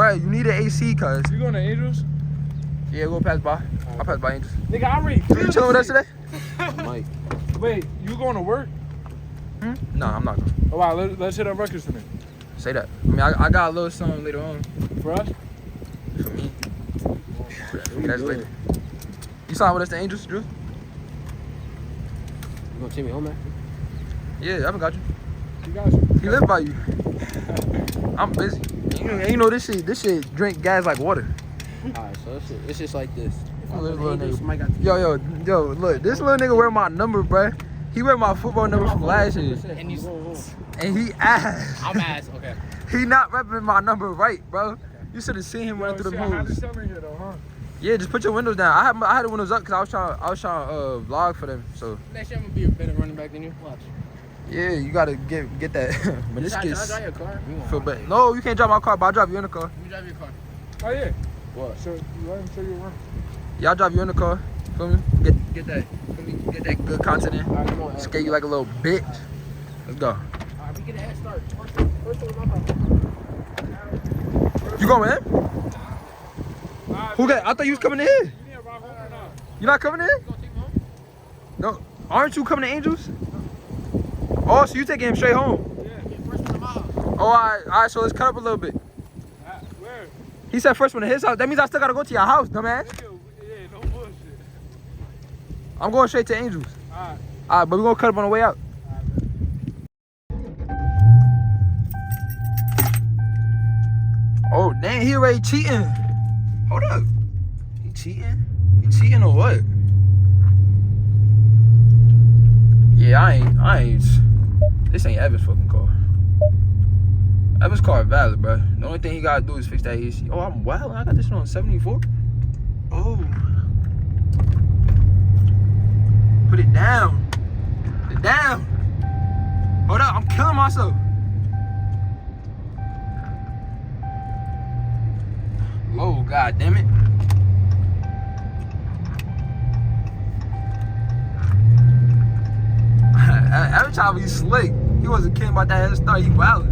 bro, you need an AC, cuz. You going to Angels? Yeah, we'll pass by. I'll pass by Angels. Nigga, I already feel You chilling with us today? Mike. Wait, you going to work? No, I'm not going. Oh, wow, let's hit up records tonight. Say that. I mean, I got a little something later on. For us? For me. That's later. You signed with us to Angels, Drew? You gonna take me home, man? Yeah, I haven't got you. You got you. He live by you. I'm busy. You know this shit drink gas like water. Alright, so it's just like this. If I Little go to Angels, nigga. somebody got to Yo, look, this little nigga wear my number, bruh. He wear my football number from last year. And you, And he ass. I'm ass, okay. He not repping my number right, bro. You should have seen him running through the I had to moves. sell me here though, huh? Yeah, just put your windows down. I had the windows up because I was trying to vlog for them. So Next year I'm gonna be a better running back than you. Watch. yeah, you gotta get that meniscus. Can I drive your car? Feel better. No, you can't drive my car, but I'll drive you in the car. Let me drive your car. Oh yeah. What? So you let him show you around. Yeah, I'll drive you in the car. Feel me? Get that. Feel me? Get that good content in. Alright, come on. Skate you like a little bitch. Let's go. Alright, we get a head start. First one, my You going in? Who got? I thought you was coming in here. You not coming in? You gonna take me home? No. Aren't you coming to Angels? Oh, so you taking him straight home? Yeah, first one to my house. Oh, all right. So let's cut up a little bit. Where? He said first one to his house. That means I still gotta go to your house, dumbass. Yeah, no bullshit. I'm going straight to Angels. Alright. All right, but we're gonna cut up on the way out. Oh, dang, he already cheating. Hold up. He cheating? He cheating or what? Yeah, I ain't. This ain't Evan's fucking car. Evan's car is valid, bro. The only thing he gotta do is fix that AC. Oh, I'm wild. I got this one on 74. Oh. Put it down. Put it down. Hold up, I'm killing myself. Oh, god damn it. Every time he's slick, he wasn't kidding about that head start, he wildin'.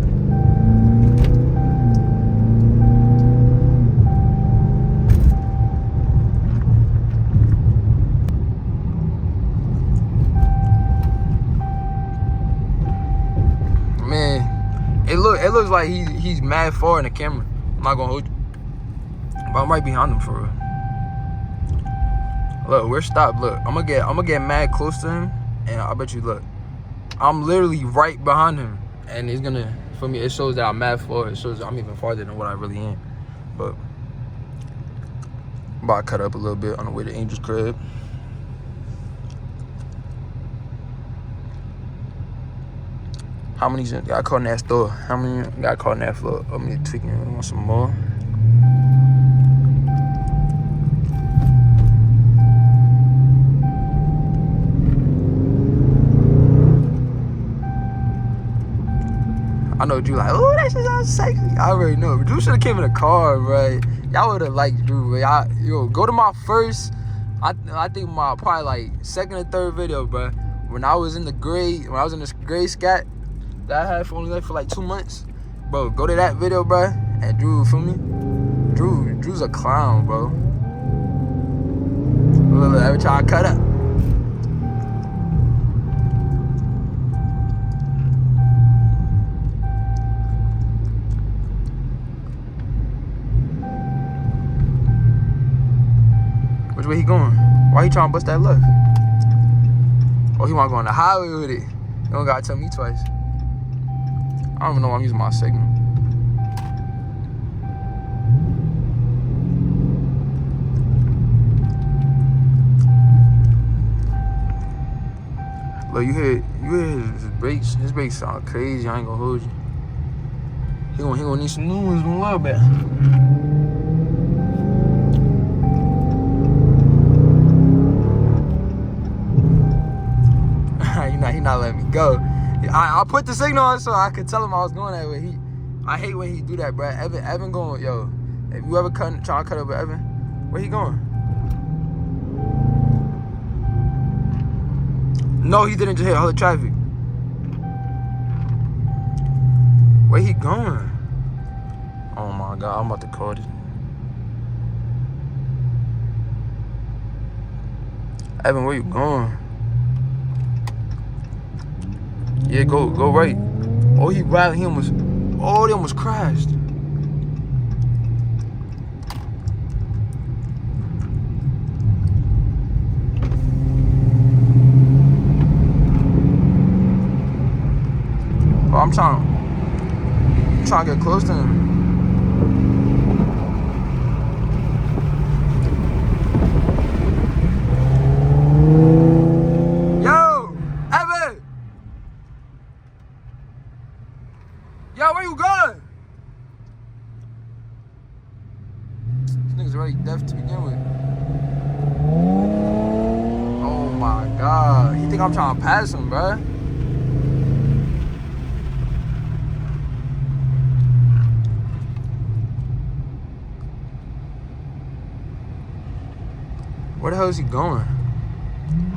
Man, it looks like he's mad far in the camera. I'm not gonna hold you. But I'm right behind him for real. Look, we're stopped. Look, I'm gonna get mad close to him, and I bet you, look, I'm literally right behind him, and he's gonna, for me, it shows that I'm mad far. It shows that I'm even farther than what I really am. But I'm about to cut up a little bit on the way to Angel's crib. How many got caught in that store? How many got caught in that floor? I'm gonna tweaking. Want some more? I know Drew like, oh, that shit sounds sexy. I already know. Drew should have came in a car, right? Y'all would have liked Drew, bro. Yo, go to my first, I think my probably like second or third video, bro. When I was in this gray scat that I had for only for like 2 months, bro. Go to that video, bro. And Drew, feel me? Drew's a clown, bro. Look, every time I cut up. Which way he going? Why he trying to bust that left? Oh, he want to go on the highway with it. You don't gotta tell me twice. I don't even know why I'm using my signal. Look, you hear his brakes. His brakes sound crazy. I ain't gonna hold you. He gonna need some new ones in a little bit. He not letting me go. I put the signal on so I could tell him I was going that way. I hate when he do that, bro. Evan going, yo. If you ever try to cut over Evan, where he going? No, he didn't just hit all the traffic. Where he going? Oh my God, I'm about to call this. Evan, where you going? Yeah, go right. Oh, he riding. He almost. Oh, they almost crashed. Oh, I'm trying to get close to him. Yo, Evan. Yo, where you going? This nigga's already deaf to begin with. Oh my God. He think I'm trying to pass him, bruh. Where the hell is he going?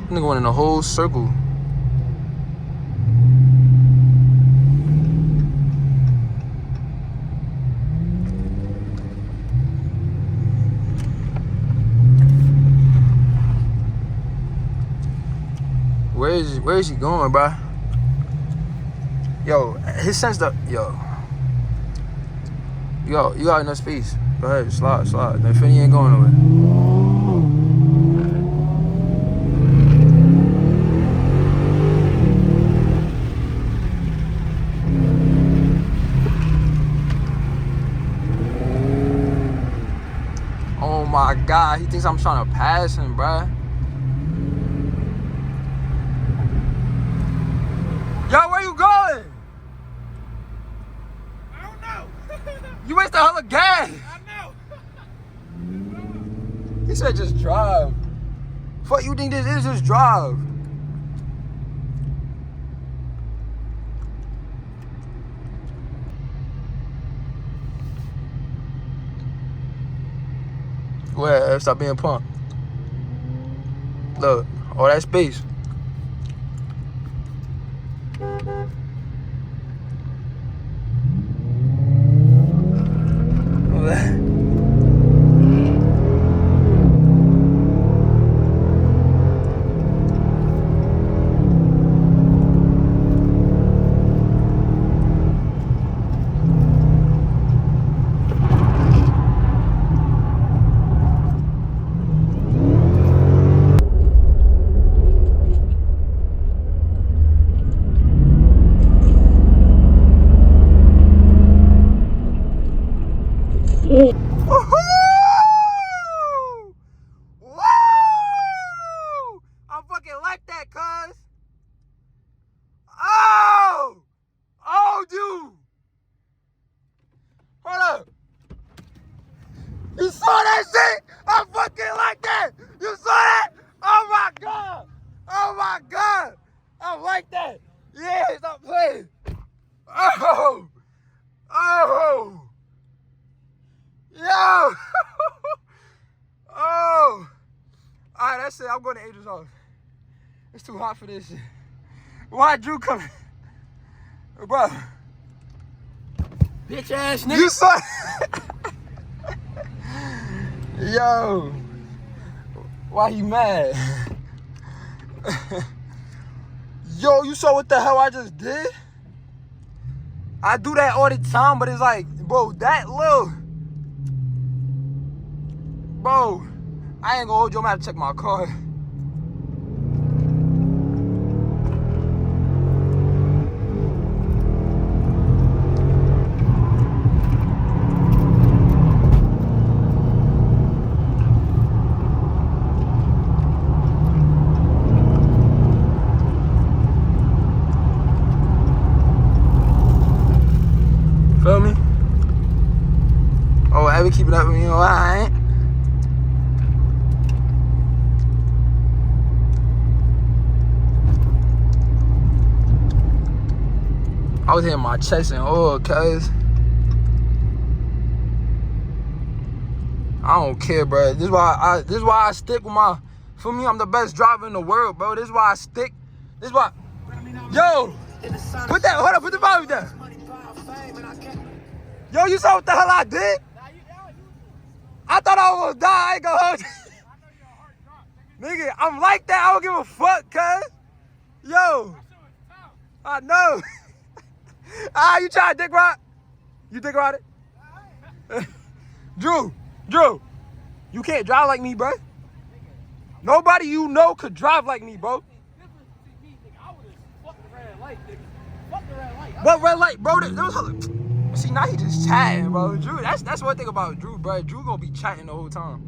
This nigga went in a whole circle. Where is he going, bruh? Yo, his sense that yo, you got enough space. Go ahead, slide. The Infinity ain't going nowhere. Oh my God, he thinks I'm trying to pass him, bruh. Yo, where you going? I don't know. You wasted a hella gas. I know. He said just drive. Fuck you think this is, just drive. Go ahead, stop being pumped. Look, all that space. You saw that shit? I fucking like that. You saw that? Oh my God. Oh my God. I like that. Yeah, stop playing. Oh. Oh. Yo. Oh. All right, that's it. I'm going to Angel's off. It's too hot for this shit. Why Drew coming? Bro. Bitch ass nigga. You saw Yo. Why you mad? Yo, you saw what the hell I just did? I do that all the time, but it's like, bro, that little. Bro, I ain't gonna hold you. I'm gonna have to check my car. Feel me? Oh, Abby keeping up with me, alright? I was hitting my chest and all, cuz. I don't care, bro. This is why I stick with my. For me, I'm the best driver in the world, bro. This is why I stick. This is why. Yo, put that. Hold up. Put the volume down. Yo, you saw what the hell I did? I thought I was die. I ain't gonna hold you. Nigga, I'm like that. I don't give a fuck, cuz. Yo. I know. You trying to dick ride? You dick ride it? Drew. You can't drive like me, bro. Nobody you know could drive like me, bro. What red light, bro? See, now he just chatting, bro. Drew, that's one thing about Drew, bro. Drew gonna be chatting the whole time.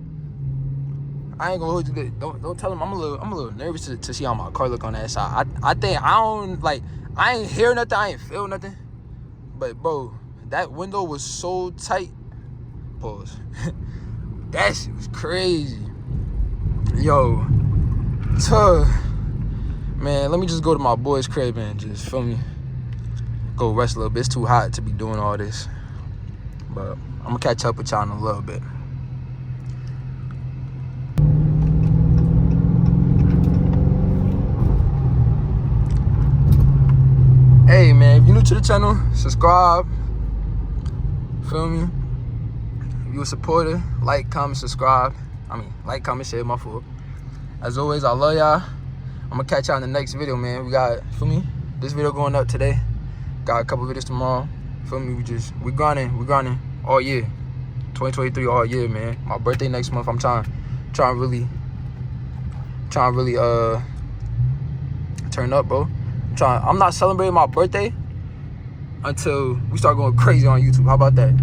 I ain't gonna hold you. Don't tell him. I'm a little nervous to see how my car look on that side. I think I don't like. I ain't hear nothing. I ain't feel nothing. But bro, that window was so tight. Pause. That shit was crazy. Yo, man, let me just go to my boy's crib and just feel me. Go rest a little bit. It's too hot to be doing all this. But I'm gonna catch up with y'all in a little bit. Hey man, if you're new to the channel, subscribe. Feel me? If you a supporter, like, comment, subscribe. Like, comment, share, my fault. As always, I love y'all. I'm gonna catch y'all in the next video, man. We got, feel me? This video going up today. Got a couple videos tomorrow. Feel me? We grinding all year. 2023 all year, man. My birthday next month. I'm trying really turn up, bro. I'm not celebrating my birthday until we start going crazy on YouTube. How about that?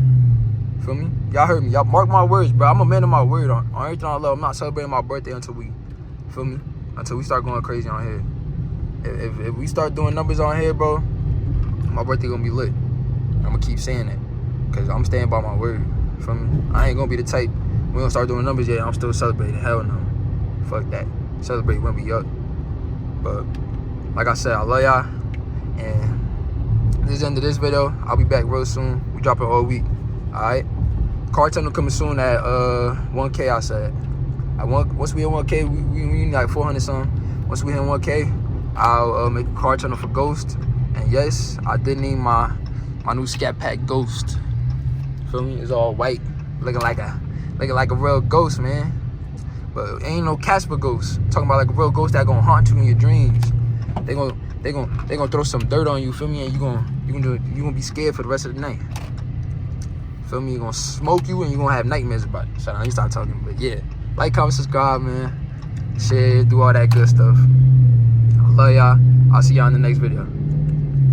Feel me? Y'all heard me. Y'all mark my words, bro. I'm a man of my word on everything I love. I'm not celebrating my birthday until we, feel me? Until we start going crazy on here. If we start doing numbers on here, bro, my birthday gonna be lit. I'm gonna keep saying it, cause I'm staying by my word. Feel me? I ain't gonna be the type, we gonna start doing numbers yet, I'm still celebrating. Hell no. Fuck that. Celebrate when we up. But like I said, I love y'all. And this is the end of this video. I'll be back real soon. We dropping all week. Alright? Car tunnel coming soon at 1K, I said. Once we hit 1K, we need like 400 something. Once we hit 1K, I'll make a car tunnel for Ghost. And yes, I did need my new Scat Pack Ghost. Feel me? It's all white, looking like a real ghost, man. But it ain't no Casper ghost. I'm talking about like a real ghost that gonna haunt you in your dreams. They gonna throw some dirt on you, feel me? And you gonna be scared for the rest of the night. Feel me? You gonna smoke you and you gonna have nightmares about it. So now you start talking, but yeah, like, comment, subscribe, man. Share, do all that good stuff. I love y'all. I'll see y'all in the next video.